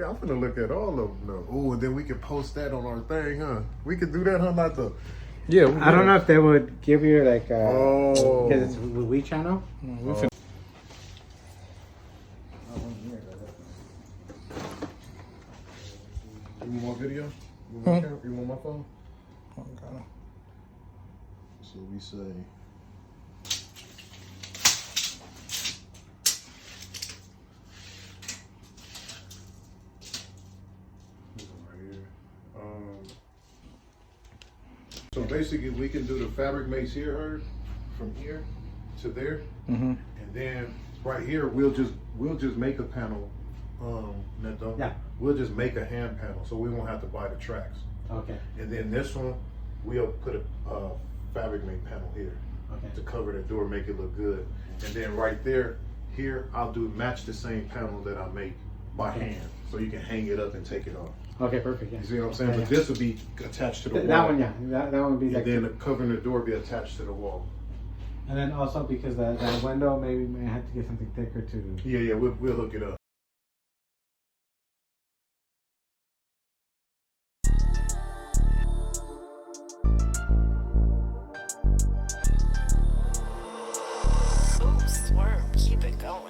I'm gonna look at all of them though. Oh, and then we can post that on our thing, huh? We can do that, huh? Not the. Yeah. I don't know if they would give you like. Oh. Because it's we channel. Oh. You want more video? You want, you want my phone? Okay. So we say. So basically, we can do the fabric mace here, Herb, from here to there, and then right here we'll just make a panel. Yeah. We'll just make a hand panel, so we won't have to buy the tracks. Okay. And then this one, we'll put a fabric mate panel here to cover the door, make it look good. And then right there, here I'll match the same panel that I make by hand, so you can hang it up and take it off. Okay, perfect. Yeah. You see what I'm saying? But this will be attached to the wall. That one, yeah. That one would be And like. then the covering the door be attached to the wall. And then also because that window, maybe we may have to get something thicker to. Yeah, we'll hook it up. Ooh, swerve, keep it going.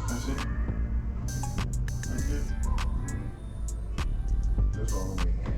That's it. That's it. That's all the way in.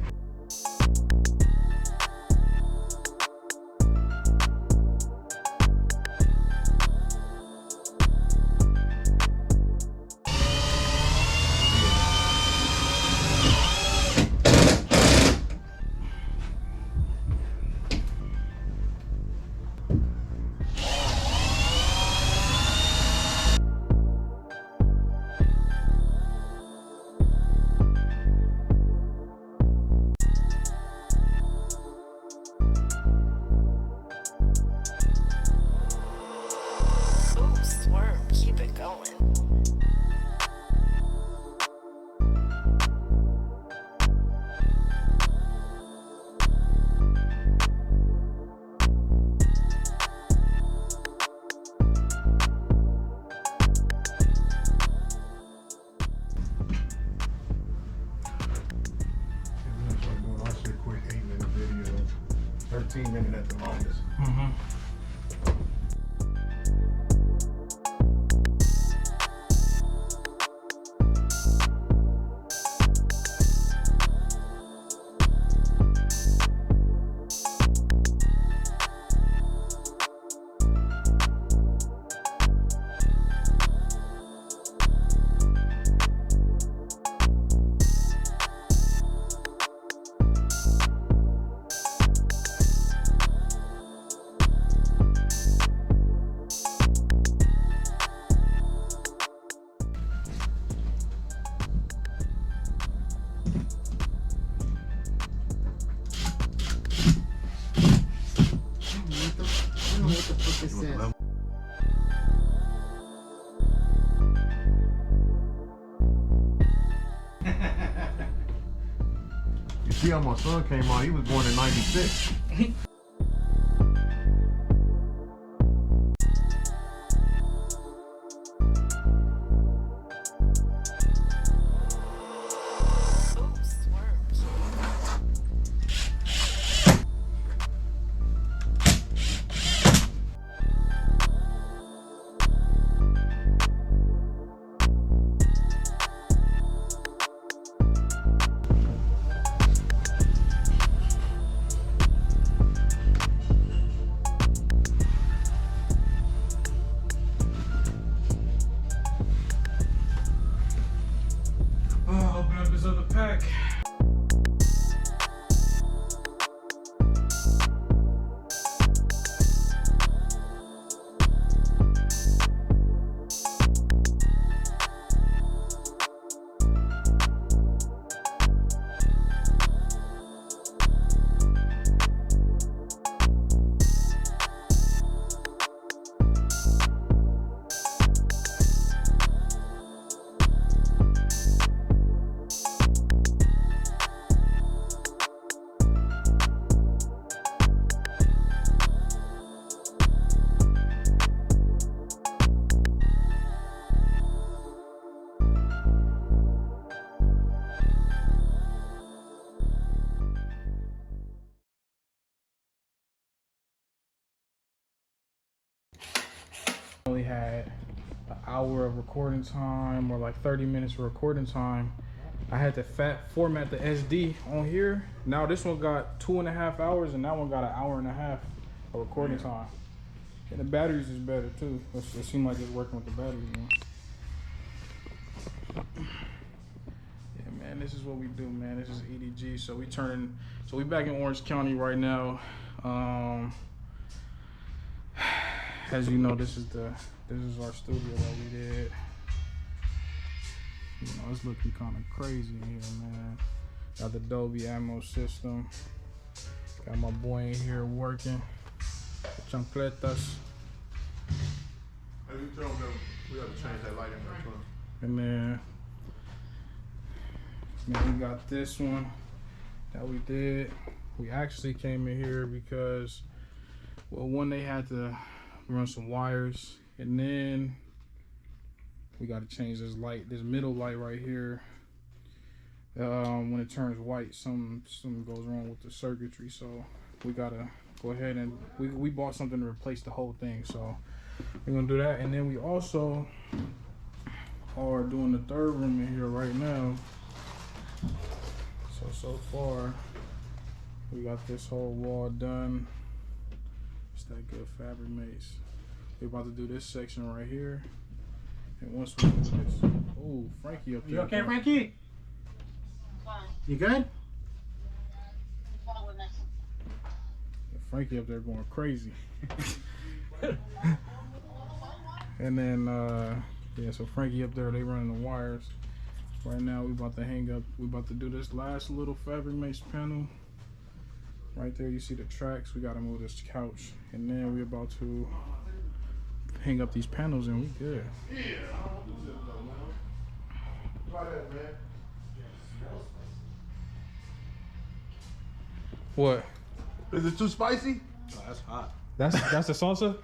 Ooh, swerve, keep it going. I'll say quick 8-minute video, 13-minute at the longest. You see how my son came on? He was born in '96. Ooh, swerve, keep it going. this other pack. Only had an hour of recording time or like 30 minutes of recording time. I had to format the SD on here. Now this one got 2.5 hours and that one got 1.5 hours of recording time. And the batteries is better too. It seems like it's working with the batteries. Yeah, man, this is what we do, man. This is EDG. So we back in Orange County right now. As you know, this is our studio that we did. You know, it's looking kind of crazy in here, man. Got the Dolby Atmos system. Got my boy in here working. Chancletas. Hey, you tell them we have to change that light in there, too. And then, man, we got this one that we did. We actually came in here because, well, one, they had to run some wires, and then we got to change this light, this middle light right here. When it turns white, something goes wrong with the circuitry, so we gotta go ahead and we bought something to replace the whole thing, so we're gonna do that. And then we also are doing the third room in here right now. So far we got this whole wall done. It's that good fabric maze. We're about to do this section right here. And once we do this, oh, Frankie up there. You okay, Frankie? You good? Frankie up there going crazy. And then, yeah, so Frankie up there, they running the wires. Right now, we about to hang up, we about to do this last little fabric maze panel. Right there, you see the tracks. We gotta move this couch. And then we about to hang up these panels and we good. Yeah. Try that, man. What? Is it too spicy? Oh, that's hot. That's the salsa?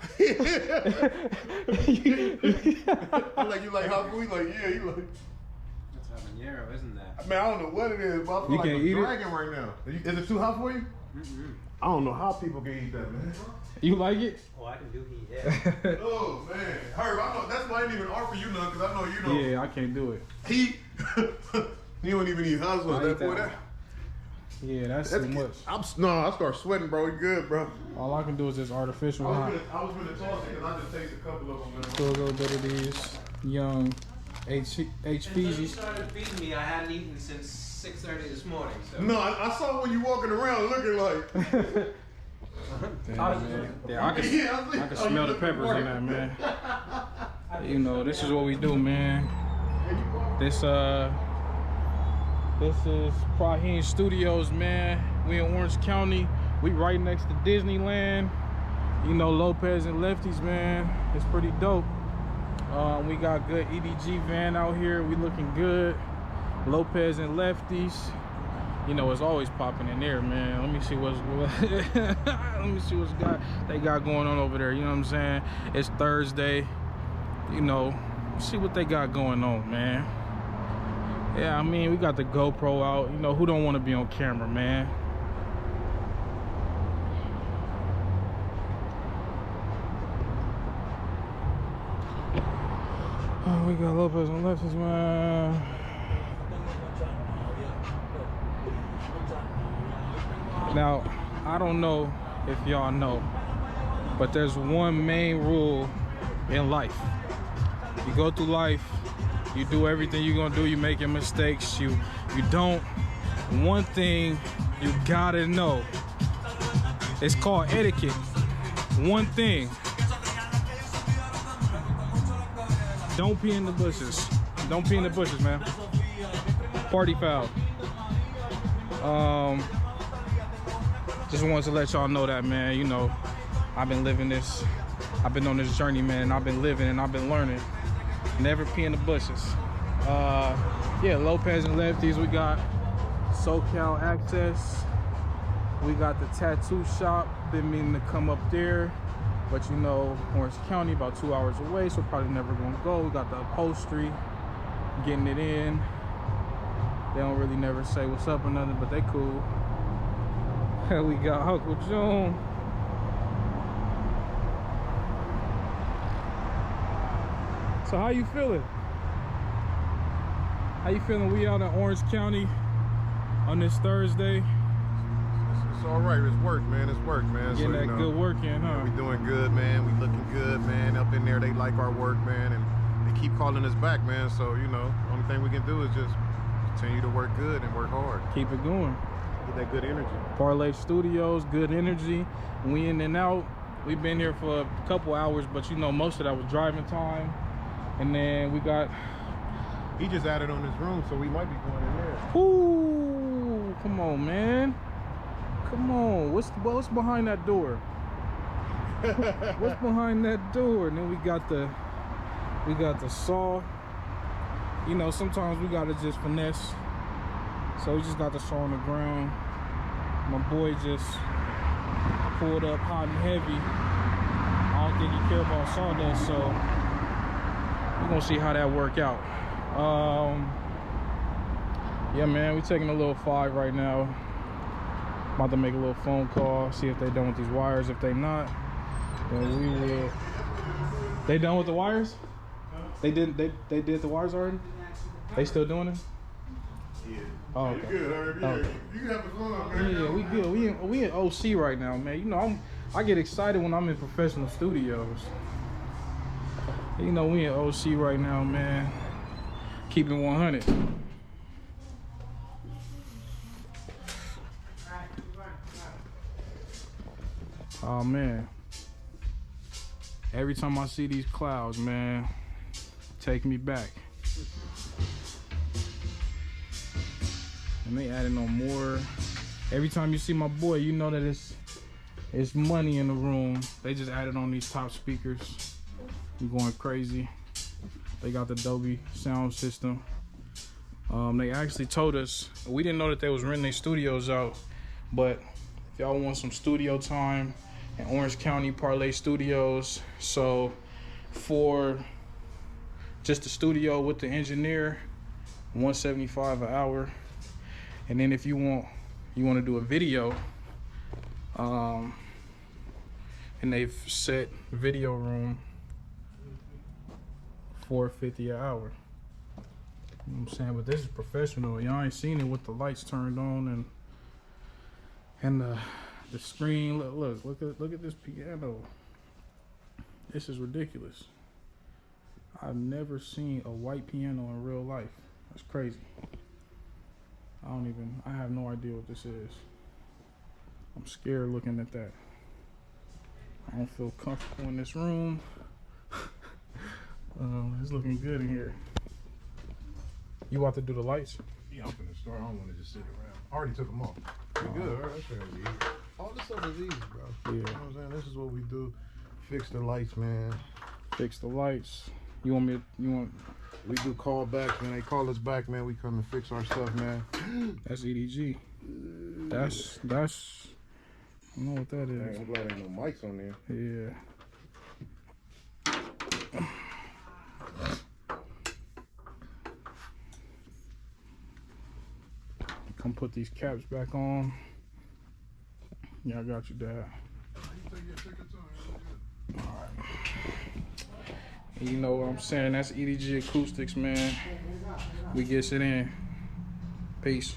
I'm like, you like hot food? He's like, yeah, you like. That's habanero, isn't that? Man, I don't know what it is, but I feel You like can't a eat it? dragon right now. Is it too hot for you? I don't know how people can eat that, man. You like it? Oh, I can do heat, yeah. Oh, man. Herb, I know, that's why I didn't even offer you none, because I know you know. Yeah, I can't do it. Heat. You don't even eat hot sauce. I eat That boy, that. Yeah, that's too much. I start sweating, bro. You good, bro. All I can do is this artificial hot. I was gonna toss it because I just tasted a couple of them. Man. Do a little bit of these young H Since you Fizzies. started feeding me, I hadn't eaten since 6:30 this morning. So. No, I saw when you walking around looking like. Yeah, I can smell the peppers in that, man. You know, this is what we do, man. This is Prahin Studios, man. We in Orange County. We right next to Disneyland. You know, Lopez and Lefties, man. It's pretty dope. We got good EDG van out here. We looking good. Lopez and Lefties. You know, it's always popping in there, man. Let me see what's they got going on over there. You know what I'm saying? It's Thursday. You know, see what they got going on, man. Yeah, I mean, we got the GoPro out. You know, who don't want to be on camera, man? Oh, we got Lopez and Lefties, man. Now, I don't know if y'all know, but there's one main rule in life. You go through life, You do everything you're gonna do. You making mistakes. You don't. One thing you gotta know. It's called etiquette. One thing. Don't pee in the bushes. Don't pee in the bushes, man. Party foul. Just wanted to let y'all know that, man. You know, I've been living this. I've been on this journey, man. I've been living and I've been learning. Never pee in the bushes. Yeah, Lopez and Lefties. We got SoCal Access. We got the tattoo shop. Been meaning to come up there, but you know, Orange County about 2 hours away, so probably never gonna go. We got the upholstery, getting it in. They don't really never say what's up or nothing, but they cool. We got Uncle June. So how you feeling? How you feeling? We out in Orange County on this Thursday. It's all right. It's work, man. It's work, man. Getting so, that good work in, huh? We doing good, man. We looking good, man. Up in there, they like our work, man, and they keep calling us back, man. So, you know, the only thing we can do is just continue to work good and work hard. Keep it going. Get that good energy. Parlay Studios, good energy. We in and out. We've been here for a couple hours, but you know, most of that was driving time. And then we got... He just added on his room, so we might be going in there. Ooh, come on, man. Come on. What's behind that door? What's behind that door? And then we got the saw. You know, sometimes we gotta just finesse. So we just got the saw on the ground. My boy just pulled up hot and heavy. I don't think he cared about sawdust, so we're gonna see how that work out. Yeah, man, we taking a little 5 right now. About to make a little phone call, see if they done with these wires. If they not, then we will. They done with the wires? They did the wires already? They still doing it? Yeah. Oh, okay. You good, already? Okay. You can have the fun, man. Yeah, we good. We in OC right now, man. You know, I get excited when I'm in professional studios. You know, we in OC right now, man. Keeping 100. Oh man. Every time I see these clouds, man, take me back. And they adding on more. Every time you see my boy, you know that it's money in the room. They just added on these top speakers. I'm going crazy. They got the Dolby sound system. They actually told us, we didn't know that they was renting their studios out, but if y'all want some studio time in Orange County, Parlay Studios. So for just the studio with the engineer, $175 an hour. And then if you want to do a video, and they've set video room $450 an hour. You know what I'm saying? But this is professional. Y'all ain't seen it with the lights turned on and the screen. Look at this piano. This is ridiculous. I've never seen a white piano in real life. That's crazy. I have no idea what this is. I'm scared looking at that. I don't feel comfortable in this room. It's looking good in here. You about to do the lights? Yeah, I'm finna start. I don't want to just sit around. I already took them off. We good. All right, that's fairly easy. All this stuff is easy, bro. Yeah. You know what I'm saying? This is what we do. Fix the lights, man. Fix the lights. You want? We do callbacks, man. They call us back, man. We come and fix our stuff, man. That's EDG. That's. I don't know what that is. I'm glad ain't no mics on there. Yeah. Come put these caps back on. Yeah, I got you, Dad. Alright. You know what I'm saying? That's EDG Acoustics, man. We gets it in. Peace.